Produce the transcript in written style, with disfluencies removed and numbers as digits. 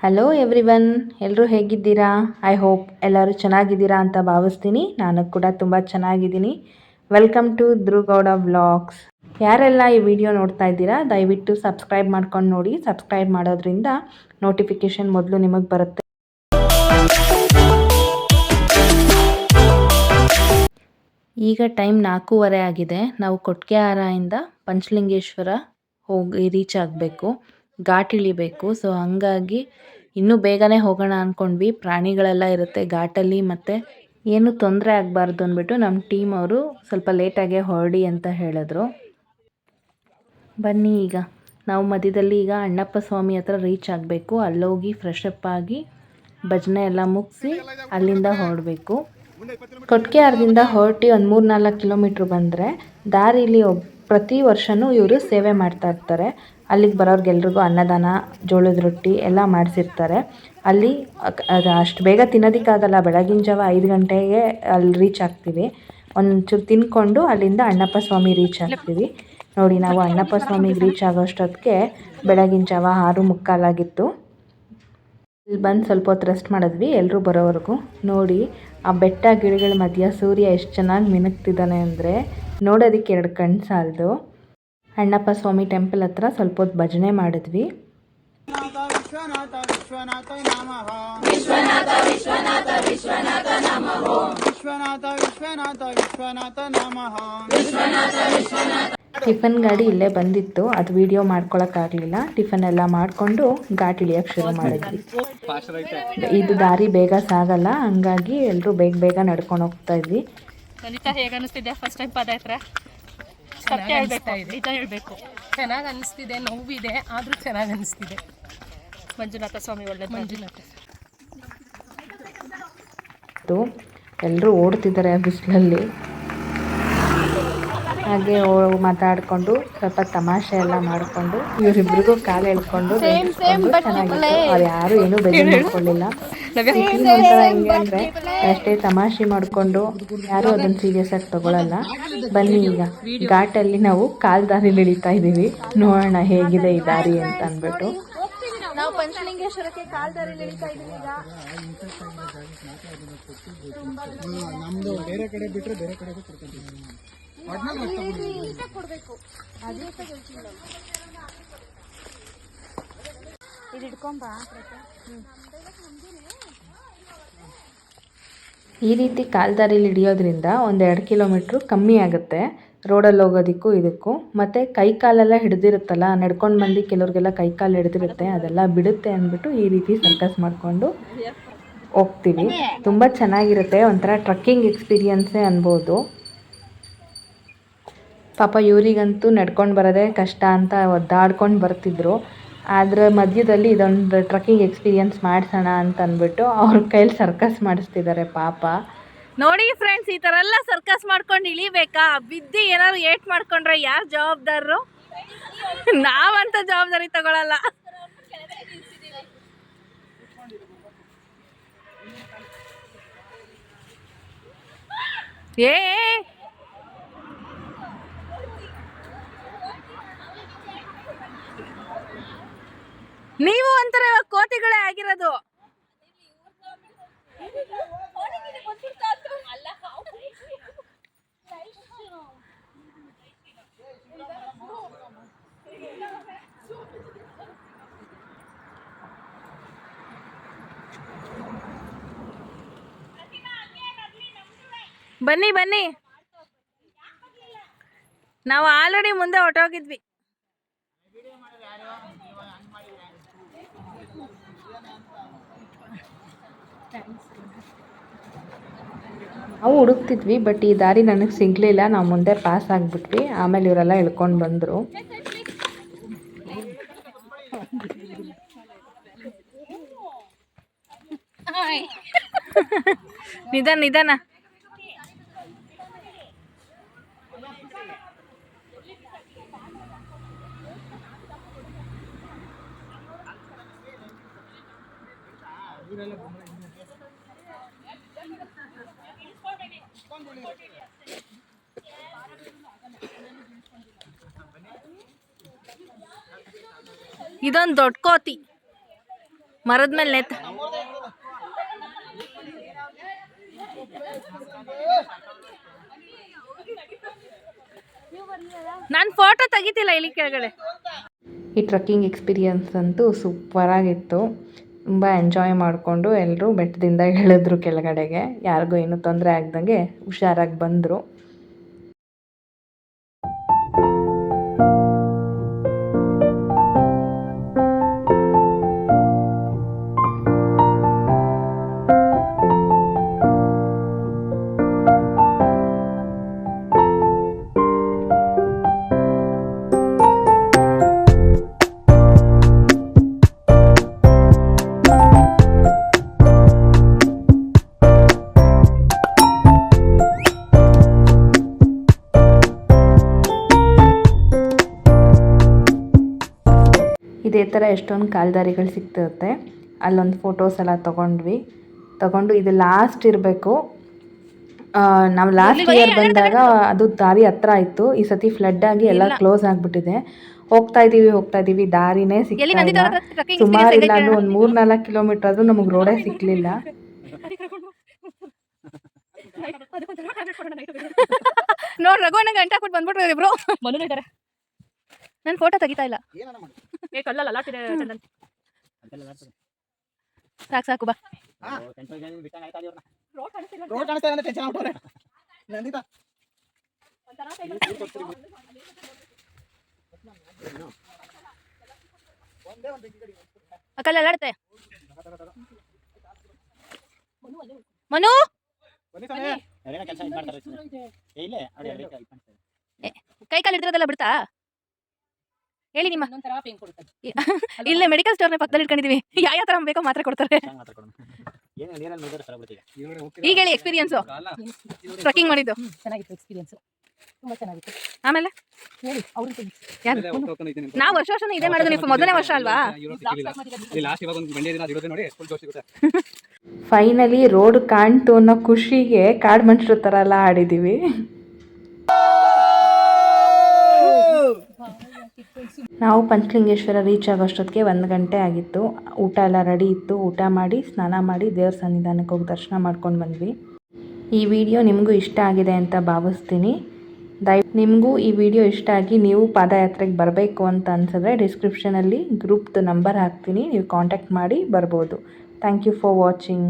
Hello everyone, ಎಲ್ಲರೂ ಹೇಗಿದ್ದೀರಾ? I hope ಎಲ್ಲರೂ ಚೆನ್ನಾಗಿದ್ದೀರಾ ಅಂತ ಭಾವಿಸ್ತೀನಿ. ನಾನು ಕೂಡ ತುಂಬ ಚೆನ್ನಾಗಿದ್ದೀನಿ. Welcome to Dhrugowda vlogs. ಯಾರೆಲ್ಲ ಈ ವಿಡಿಯೋ ನೋಡ್ತಾ ಇದ್ದೀರಾ ದಯವಿಟ್ಟು ಸಬ್ಸ್ಕ್ರೈಬ್ ಮಾಡ್ಕೊಂಡು ನೋಡಿ. ಸಬ್ಸ್ಕ್ರೈಬ್ ಮಾಡೋದ್ರಿಂದ ನೋಟಿಫಿಕೇಶನ್ ಮೊದಲು ನಿಮಗೆ ಬರುತ್ತೆ. ಈಗ ಟೈಮ್ 4:15 ಆಗಿದೆ. ನಾವು ಕೊಟ್ಗೆಹಾರದಿಂದ ಪಂಚಲಿಂಗೇಶ್ವರ ಹೋಗಿ ರೀಚ್ ಆಗಬೇಕು, ಘಾಟ್ ಇಳಿಬೇಕು. ಸೊ ಹಾಗಾಗಿ ಇನ್ನೂ ಬೇಗನೆ ಹೋಗೋಣ ಅಂದ್ಕೊಂಡ್ವಿ. ಪ್ರಾಣಿಗಳೆಲ್ಲ ಇರುತ್ತೆ ಘಾಟಲ್ಲಿ, ಮತ್ತು ಏನು ತೊಂದರೆ ಆಗಬಾರ್ದು ಅಂದ್ಬಿಟ್ಟು ನಮ್ಮ ಟೀಮ್ ಅವರು ಸ್ವಲ್ಪ ಲೇಟಾಗೆ ಹೊರಡಿ ಅಂತ ಹೇಳಿದ್ರು. ಬನ್ನಿ, ಈಗ ನಾವು ಮಧ್ಯದಲ್ಲಿ ಈಗ ಅಣ್ಣಪ್ಪ ಸ್ವಾಮಿ ಹತ್ರ ರೀಚ್ ಆಗಬೇಕು. ಅಲ್ಲೋಗಿ ಫ್ರೆಶ್ ಅಪ್ ಆಗಿ ಭಜನೆ ಎಲ್ಲ ಮುಗಿಸಿ ಅಲ್ಲಿಂದ ಹೊರಡಬೇಕು. ಕೊಟ್ಗೆಹಾರದಿಂದ ಹೊರಟಿ ಒಂದು 3-4 ಕಿಲೋಮೀಟ್ರ್ ಬಂದರೆ ದಾರಿಲಿ ಪ್ರತಿ ವರ್ಷವೂ ಇವರು ಸೇವೆ ಮಾಡ್ತಾ ಇರ್ತಾರೆ. ಅಲ್ಲಿಗೆ ಬರೋರಿಗೆಲ್ರಿಗೂ ಅನ್ನದಾನ, ಜೋಳದ ರೊಟ್ಟಿ ಎಲ್ಲ ಮಾಡಿಸಿರ್ತಾರೆ. ಅಲ್ಲಿ ಅದು ಅಷ್ಟು ಬೇಗ ತಿನ್ನೋದಕ್ಕಾಗಲ್ಲ. ಬೆಳಗಿನ ಜಾವ 5 ಗಂಟೆಗೆ ಅಲ್ಲಿ ರೀಚ್ ಆಗ್ತೀವಿ. ಒಂಚೂರು ತಿನ್ಕೊಂಡು ಅಲ್ಲಿಂದ ಅಣ್ಣಪ್ಪ ಸ್ವಾಮಿ ರೀಚ್ ಆಗ್ತೀವಿ. ನೋಡಿ, ನಾವು ಅಣ್ಣಪ್ಪ ಸ್ವಾಮಿಗೆ ರೀಚ್ ಆಗೋಷ್ಟೊತ್ತಿಗೆ ಬೆಳಗಿನ ಜಾವ 6:45 ಆಗಿತ್ತು. ಇಲ್ಲಿ ಬಂದು ಸ್ವಲ್ಪ ಹೊತ್ತು ರೆಸ್ಟ್ ಮಾಡಿದ್ವಿ ಎಲ್ಲರೂ ಬರೋವರೆಗೂ. ನೋಡಿ, ಆ ಬೆಟ್ಟ ಗಿಡಗಳ ಮಧ್ಯ ಸೂರ್ಯ ಎಷ್ಟು ಚೆನ್ನಾಗಿ ಮಿನುಗ್ತಿದ್ದಾನೆ ಅಂದರೆ ನೋಡೋದಕ್ಕೆ 2 ಕಣ್ಣು ಸಾಲದು. ಅಣ್ಣಪ್ಪ ಸ್ವಾಮಿ ಟೆಂಪಲ್ ಹತ್ರ ಸ್ವಲ್ಪ ಹೊತ್ತು ಭಜನೆ ಮಾಡಿದ್ವಿ. ಟಿಫನ್ ಗಾಡಿ ಇಲ್ಲೇ ಬಂದಿತ್ತು, ಅದು ವಿಡಿಯೋ ಮಾಡ್ಕೊಳಕ್ಕಾಗಲಿಲ್ಲ. ಟಿಫನ್ ಎಲ್ಲ ಮಾಡಿಕೊಂಡು ಘಾಟ್ ಇಳಿಯೋಕ್ಕೆ ಶುರು ಮಾಡಿದ್ವಿ. ಇದು ದಾರಿ ಬೇಗ ಸಾಗಲ್ಲ, ಹಂಗಾಗಿ ಎಲ್ಲರೂ ಬೇಗ ಬೇಗ ನಡ್ಕೊಂಡು ಹೋಗ್ತಾ ಇದ್ವಿ. ಹೇಗೆ ಅನಿಸ್ತಿದೆ ಫಸ್ಟ್ ಟೈಮ್ ಪಾದಯಾತ್ರೆ? ಸತ್ಯ ಹೇಳ್ಬೇಕು, ನಿಜ ಹೇಳ್ಬೇಕು. ಚೆನ್ನಾಗಿ ಅನಿಸ್ತಿದೆ, ನೋವಿದೆ, ಆದರೂ ಚೆನ್ನಾಗಿ ಅನಿಸ್ತಿದೆ. ಮಂಜುನಾಥ ಸ್ವಾಮಿ ಒಳ್ಳೆ ಮಂಜುನಾಥ. ಎಲ್ಲರೂ ಓಡ್ತಿದ್ದಾರೆ ಬಿಸಿಲಲ್ಲಿ. ಹಾಗೆ ಮಾತಾಡಿಕೊಂಡು ಸ್ವಲ್ಪ ತಮಾಷೆ ಎಲ್ಲ ಮಾಡಿಕೊಂಡು ಇವರಿಬ್ರಿಗೂ ಕಾಲು ಎಳ್ಕೊಂಡು ಚೆನ್ನಾಗಿತ್ತು. ಅವ್ರು ಯಾರು ಏನೂ ಬೇಜಾರು ಮಾಡ್ಕೊಳ್ಳಿಲ್ಲ. ಒಂಥರ ಹೆಂಗೆ ಅಂದರೆ ಅಷ್ಟೇ ತಮಾಷೆ ಮಾಡಿಕೊಂಡು ಯಾರೂ ಅದನ್ನು ಸೀರಿಯಸ್ ಆಗಿ ತಗೊಳ್ಳಲ್ಲ. ಬನ್ನಿ, ಈಗ ಘಾಟಲ್ಲಿ ನಾವು ಕಾಲು ದಾರಿಲಿ ಇಳಿತಾ ಇದ್ದೀವಿ. ನೋಡೋಣ ಹೇಗಿದೆ ಈ ದಾರಿ ಅಂತ ಅಂದ್ಬಿಟ್ಟು. ನಾವು ಪಂಚಲಿಂಗೇಶ್ವರಕ್ಕೆ ಕಾಲ್ ದಾರಿಲಿ ಇಳಿತಾ ಇದ್ದೀವಿ. ನಮ್ದು ಬೇರೆ ಕಡೆ ಬಿಟ್ಟರೆ ಬೇರೆ ಕಡೆ ಕೊಡಬೇಕು. ಇದು ಇಟ್ಕೊಂಬ. ಈ ರೀತಿ ಕಾಲ್ದಾರಿಲಿ ಹಿಡಿಯೋದ್ರಿಂದ 1-2 ಕಿಲೋಮೀಟ್ರು ಕಮ್ಮಿ ಆಗುತ್ತೆ ರೋಡಲ್ಲಿ ಹೋಗೋದಕ್ಕೂ ಇದಕ್ಕೂ. ಮತ್ತು ಕೈ ಕಾಲೆಲ್ಲ ಹಿಡಿದಿರುತ್ತಲ್ಲ, ನಡ್ಕೊಂಡು ಬಂದು ಕೆಲವ್ರಿಗೆಲ್ಲ ಕೈ ಕಾಲು ಹಿಡಿದಿರುತ್ತೆ, ಅದೆಲ್ಲ ಬಿಡುತ್ತೆ ಅಂದ್ಬಿಟ್ಟು ಈ ರೀತಿ ಸರ್ಕಸ್ ಮಾಡಿಕೊಂಡು ಹೋಗ್ತೀವಿ. ತುಂಬ ಚೆನ್ನಾಗಿರುತ್ತೆ, ಒಂಥರ ಟ್ರಕ್ಕಿಂಗ್ ಎಕ್ಸ್ಪೀರಿಯನ್ಸೇ ಅನ್ಬೋದು. ಪಾಪ ಇವರಿಗಂತೂ ನಡ್ಕೊಂಡು ಬರೋದೇ ಕಷ್ಟ ಅಂತ ಒದ್ದಾಡ್ಕೊಂಡು ಬರ್ತಿದ್ರು. ಅದರ ಮಧ್ಯದಲ್ಲಿ ಇದೊಂದು ಟ್ರಕ್ಕಿಂಗ್ ಎಕ್ಸ್ಪೀರಿಯನ್ಸ್ ಮಾಡಿಸೋಣ ಅಂತ ಅಂದ್ಬಿಟ್ಟು ಅವ್ರ ಕೈಲಿ ಸರ್ಕಸ್ ಮಾಡಿಸ್ತಿದ್ದಾರೆ ಪಾಪ. ನೋಡಿ ಫ್ರೆಂಡ್ಸ್, ಈ ಥರ ಎಲ್ಲ ಸರ್ಕಸ್ ಮಾಡ್ಕೊಂಡು ಇಳಿಬೇಕಾ? ಬಿದ್ದು ಏನಾದ್ರು ಏಟ್ ಮಾಡ್ಕೊಂಡ್ರೆ ಯಾರು ಜವಾಬ್ದಾರರು? ನಾವಂತ ಜವಾಬ್ದಾರಿ ತಗೊಳಲ್ಲ. ಏ ನೀವು ಒಂಥರ ಕೋತಿಗಳೇ ಆಗಿರೋದು. ಬನ್ನಿ ಬನ್ನಿ, ನಾವು ಆಲ್ರೆಡಿ ಮುಂದೆ ಹೊರಟೋಗಿದ್ವಿ. ನಾವು ಹುಡುಕ್ತಿದ್ವಿ, ಬಟ್ ಈ ದಾರಿ ನನಗೆ ಸಿಗಲಿಲ್ಲ. ನಾವು ಮುಂದೆ ಪಾಸ್ ಆಗಿಬಿಟ್ವಿ. ಆಮೇಲೆ ಇವರೆಲ್ಲ ಇಳ್ಕೊಂಡು ಬಂದರು. ನಿಧಾನ ನಿಧಾನ. ಇದೊಂದು ದೊಡ್ಡ ಕೋತಿ. ಮರದ ಮೇಲೆ ನೇತ್ ನಾನು ಫೋಟೋ ತೆಗಿತಿಲ್ಲ ಇಲ್ಲಿ ಕೆಳಗಡೆ. ಈ ಟ್ರಕ್ಕಿಂಗ್ ಎಕ್ಸ್ಪೀರಿಯನ್ಸ್ ಅಂತೂ ಸೂಪರಾಗಿತ್ತು. ತುಂಬ ಎಂಜಾಯ್ ಮಾಡಿಕೊಂಡು ಎಲ್ಲರೂ ಬೆಟ್ಟದಿಂದ ಇಳಿದ್ರು ಕೆಳಗಡೆಗೆ. ಯಾರಿಗೂ ಏನೂ ತೊಂದರೆ ಆಗ್ದಂಗೆ ಹುಷಾರಾಗಿ ಬಂದರು. ಇದೇ ಥರ ಎಷ್ಟೊಂದು ಕಾಲ್ದಾರಿಗಳು ಸಿಗ್ತಿರುತ್ತೆ. ಅಲ್ಲೊಂದು ಫೋಟೋಸ್ ಎಲ್ಲ ತಗೊಂಡು ಇದು ಲಾಸ್ಟ್ ಇರಬೇಕು. ನಾವು ಲಾಸ್ಟ್ ಇಯರ್ ಬಂದಾಗ ಅದು ದಾರಿ ಹತ್ರ ಇತ್ತು. ಈ ಸತಿ ಫ್ಲಡ್ ಆಗಿ ಎಲ್ಲ ಕ್ಲೋಸ್ ಆಗಿಬಿಟ್ಟಿದೆ. ಹೋಗ್ತಾ ಇದ್ದೀವಿ ದಾರಿನೇ ಸಿಗ್ತಾ ಇಲ್ಲ. ಸುಮಾರು ಇಲ್ಲ ಅಂದ್ರೆ ಒಂದು 3-4 ಕಿಲೋಮೀಟರ್ ಆದರೂ ನಮಗೆ ರೋಡೇ ಸಿಕ್ಕಲಿಲ್ಲ. ನೋಡ್ ರಘುವಣ್ಣ ಗಂಟೆ ಹಾಕ್ಬಿಟ್ಟು ಬಂದ್ಬಿಟ್ರು ಇಬ್ರು. ಬಂದಿದ್ದಾರೆ. ನಾನು ಫೋಟೋ ತೆಗಿತಾ ಇಲ್ಲ. ಏ ಕಲ್ಲಲ್ಲ ಲಾಟಿದೆ ಚಂದನ್. ಸಾಕು ಬಾ. ರೋಡ್ ಕಾಣಿಸ್ತಾ ಇಲ್ಲ ಟೆನ್ಷನ್ ಆಗ್ಬಿಟ್ಟವ್ರೆ. ನಂದಿತಾ ಅಕಲ್ಲ ಅಲ್ಲಾಡುತ್ತೆ. ಮನು ಕೈ ಕಾಲು ಹಿಡಿದ್ರದೆಲ್ಲ ಬಿಡ್ತಾ ಹೇಳಿ ನಿಮ್ಮ ಇಲ್ಲೇ ಮೆಡಿಕಲ್ ಸ್ಟೋರ್ನ ಪಕ್ಕದಲ್ಲಿ ಇಟ್ಕೊಂಡಿದೀವಿ. ಯಾವ ತರ ಬೇಕೋ ಮಾತ್ರ ಕೊಡ್ತಾರೆ. ಈಗ ಹೇಳಿ ಎಕ್ಸ್ಪೀರಿಯನ್ಸು ಟ್ರಕ್ಕಿಂಗ್ ಮಾಡಿದ್ದು. ಚೆನ್ನಾಗಿತ್ತು ಎಕ್ಸ್ಪೀರಿಯನ್ಸ್, ತುಂಬಾ ಚೆನ್ನಾಗಿತ್ತು. ಆಮೇಲೆ ಹೇಳಿ ನಾವು ವರ್ಷ ಇದೇ ಮಾಡೋದು. ನೀವು ಮೊದಲನೇ ವರ್ಷ ಅಲ್ವಾ? ಫೈನಲಿ ರೋಡ್ ಕಾಣ್ತು ಅನ್ನೋ ಖುಷಿಗೆ ಕಾಡು ಮನುಷ್ಯರ ಥರ ಎಲ್ಲ ಆಡಿದ್ದೀವಿ. ನಾವು ಪಂಚಲಿಂಗೇಶ್ವರ ರೀಚ್ ಆಗೋಷ್ಟೊತ್ತಿಗೆ 1 ಗಂಟೆ ಆಗಿತ್ತು. ಊಟ ಎಲ್ಲ ರೆಡಿ ಇತ್ತು. ಊಟ ಮಾಡಿ ಸ್ನಾನ ಮಾಡಿ ದೇವ್ರ ಸನ್ನಿಧಾನಕ್ಕೆ ಹೋಗಿ ದರ್ಶನ ಮಾಡ್ಕೊಂಡು ಬಂದ್ವಿ. ಈ ವಿಡಿಯೋ ನಿಮಗೂ ಇಷ್ಟ ಆಗಿದೆ ಅಂತ ಭಾವಿಸ್ತೀನಿ. ನಿಮಗೂ ಈ ವಿಡಿಯೋ ಇಷ್ಟ ಆಗಿ ನೀವು ಪಾದಯಾತ್ರೆಗೆ ಬರಬೇಕು ಅಂತ ಅನ್ಸಿದ್ರೆ ಡಿಸ್ಕ್ರಿಪ್ಷನಲ್ಲಿ ಗ್ರೂಪ್ದು ನಂಬರ್ ಹಾಕ್ತೀನಿ. ನೀವು ಕಾಂಟ್ಯಾಕ್ಟ್ ಮಾಡಿ ಬರ್ಬೋದು. Thank you for watching.